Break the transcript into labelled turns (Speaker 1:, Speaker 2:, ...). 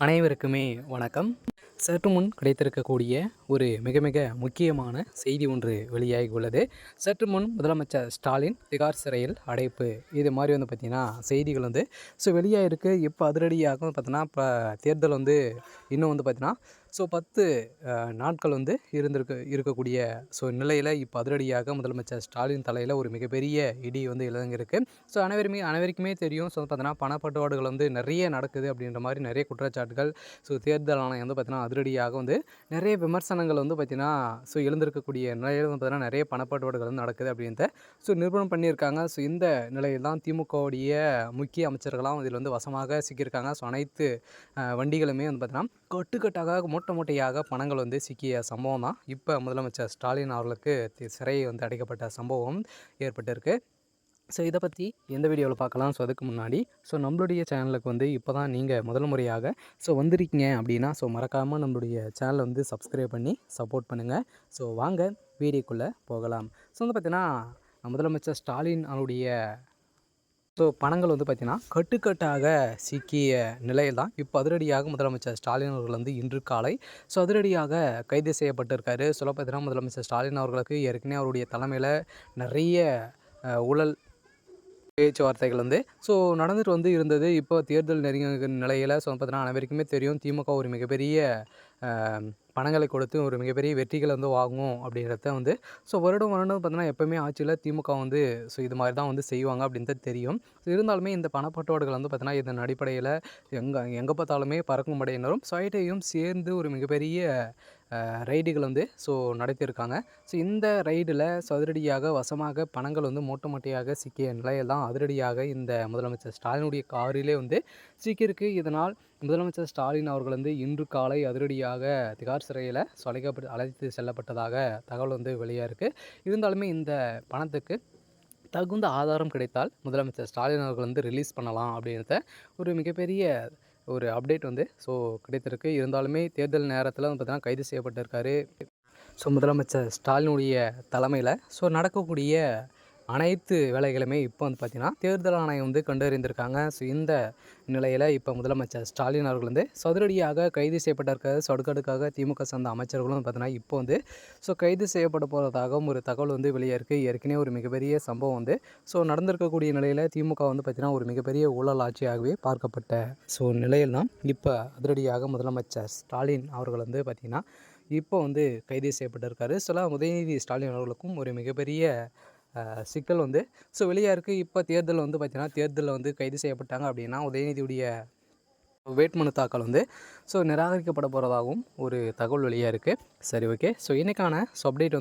Speaker 1: அனைவருக்குமே வணக்கம். சற்று முன் கிடைத்திருக்கக்கூடிய ஒரு மிக மிக முக்கியமான செய்தி ஒன்று வெளியாகி உள்ளது. சற்று முன் முதலமைச்சர் ஸ்டாலின் திகார் சிறையில் அடைப்பு, இது மாதிரி பார்த்திங்கன்னா செய்திகள் வெளியாகிருக்கு. இப்போ அதிரடியாக பார்த்தீங்கன்னா இப்போ தேர்தல் இன்னும் பார்த்திங்கன்னா 10 நாட்கள் இருக்கக்கூடிய நிலையில் இப்போ அதிரடியாக முதலமைச்சர் ஸ்டாலின் தலையில் ஒரு மிகப்பெரிய இடி இறங்கியிருக்கு. அனைவருக்குமே தெரியும். பார்த்தீங்கன்னா பணப்பட்டுவாடுகள் நிறைய நடக்குது அப்படின்ற மாதிரி நிறைய குற்றச்சாட்டுகள் தேர்தல் ஆணையம் பார்த்தீங்கன்னா அதிரடியாக நிறைய விமர்சனங்கள் பார்த்திங்கன்னா எழுந்திருக்கக்கூடிய நிலையில் பார்த்தீங்கன்னா நிறைய பணப்பட்டுவாடுகள் நடக்குது அப்படின்றத நிரூபணம் பண்ணியிருக்காங்க. இந்த நிலையில் தான் திமுகவுடைய முக்கிய அமைச்சர்களாம் இதில் வசமாக சிக்கியிருக்காங்க. அனைத்து வண்டிகளுமே பார்த்தீங்கன்னா கட்டுக்கட்டாக மூட்டையாக பணங்கள் சிக்கிய சம்பவம் தான் இப்போ முதலமைச்சர் ஸ்டாலின் அவர்களுக்கு சிறை அடைக்கப்பட்ட சம்பவம் ஏற்பட்டிருக்கு. இதை பற்றி எந்த வீடியோவில் பார்க்கலாம். அதுக்கு முன்னாடி நம்மளுடைய சேனலுக்கு இப்போ தான் நீங்கள் முதல் முறையாக வந்திருக்கீங்க அப்படின்னா மறக்காமல் நம்மளுடைய சேனலை சப்ஸ்கிரைப் பண்ணி சப்போர்ட் பண்ணுங்கள். வாங்க வீடியோக்குள்ளே போகலாம். பார்த்தீங்கன்னா முதலமைச்சர் ஸ்டாலின் அவருடைய பணங்கள் பார்த்திங்கன்னா கட்டுக்கட்டாக சிக்கிய நிலையில் தான் இப்போ அதிரடியாக முதலமைச்சர் ஸ்டாலின் அவர்கள் இன்று காலை அதிரடியாக கைது செய்யப்பட்டிருக்காரு. பார்த்தீங்கன்னா முதலமைச்சர் ஸ்டாலின் அவர்களுக்கு ஏற்கனவே அவருடைய தலைமையில் நிறைய ஊழல் பேச்சுவார்த்தைகள் நடந்துட்டு இருந்தது. இப்போ தேர்தல் நெருங்கிய நிலையில் பார்த்தீங்கன்னா அனைவருக்குமே தெரியும், திமுக ஒரு மிகப்பெரிய பணங்களை கொடுத்து ஒரு மிகப்பெரிய வெற்றிகளை வாங்கும் அப்படின்றத வருடம் பார்த்தீங்கன்னா எப்போவுமே ஆட்சியில் திமுக இது மாதிரி தான் செய்வாங்க அப்படின்றது தெரியும். இருந்தாலுமே இந்த பணப்பட்டுவாடுகள் பார்த்தீங்கன்னா இதன் அடிப்படையில் எங்கே பார்த்தாலுமே பறக்கும் படையினரும் சைட்டையும் சேர்ந்து ஒரு மிகப்பெரிய ரைடுகள் நடத்தியிருக்காங்க. இந்த ரைடில் அதிரடியாக வசமாக பணங்கள் மூட்டையாக சிக்கிய நிலையில் தான் அதிரடியாக இந்த முதலமைச்சர் ஸ்டாலினுடைய காரிலே சிக்கியிருக்கு. இதனால் முதலமைச்சர் ஸ்டாலின் அவர்கள் இன்று காலை அதிரடியாக திகார் சிறையில் அழைத்து செல்லப்பட்டதாக தகவல் வெளியாக இருந்தாலுமே இந்த பணத்துக்கு தகுந்த ஆதாரம் கிடைத்தால் முதலமைச்சர் ஸ்டாலின் அவர்கள் ரிலீஸ் பண்ணலாம் அப்படின்றத ஒரு மிகப்பெரிய ஒரு அப்டேட் கிடைத்திருக்கு. இருந்தாலுமே தேர்தல் நேரத்தில் பார்த்தீங்கன்னா கைது செய்யப்பட்டிருக்காரு. முதலமைச்சர் ஸ்டாலினுடைய தலைமையில் நடக்கக்கூடிய அனைத்து வேலைகளுமே இப்போ பார்த்திங்கன்னா தேர்தல் ஆணையம் கண்டறிந்திருக்காங்க. இந்த நிலையில் இப்போ முதலமைச்சர் ஸ்டாலின் அவர்கள் சதுரடியாக கைது செய்யப்பட்டிருக்காரு. அடுக்கடுக்காக திமுக சார்ந்த அமைச்சர்களும் பார்த்தீங்கன்னா இப்போ கைது செய்யப்பட போகிறதாகவும் ஒரு தகவல் வெளியாக ஏற்கனவே ஒரு மிகப்பெரிய சம்பவம் நடந்திருக்கக்கூடிய நிலையில் திமுக பார்த்திங்கன்னா ஒரு மிகப்பெரிய ஊழல் ஆட்சியாகவே பார்க்கப்பட்ட நிலையில் தான் இப்போ அதிரடியாக முதலமைச்சர் ஸ்டாலின் அவர்கள் பார்த்திங்கன்னா இப்போ கைது செய்யப்பட்டிருக்காரு. உதயநிதி ஸ்டாலின் அவர்களுக்கும் ஒரு மிகப்பெரிய சிக்கல் வெளியாக இருக்குது. இப்போ தேர்தல் பார்த்திங்கன்னா தேர்தலில் கைது செய்யப்பட்டாங்க அப்படின்னா உதயநிதியுடைய வேட்புமனு தாக்கல் நிராகரிக்கப்பட போகிறதாகவும் ஒரு தகவல் வெளியாக இருக்குது. சரி, ஓகே. இன்றைக்கான அப்டேட்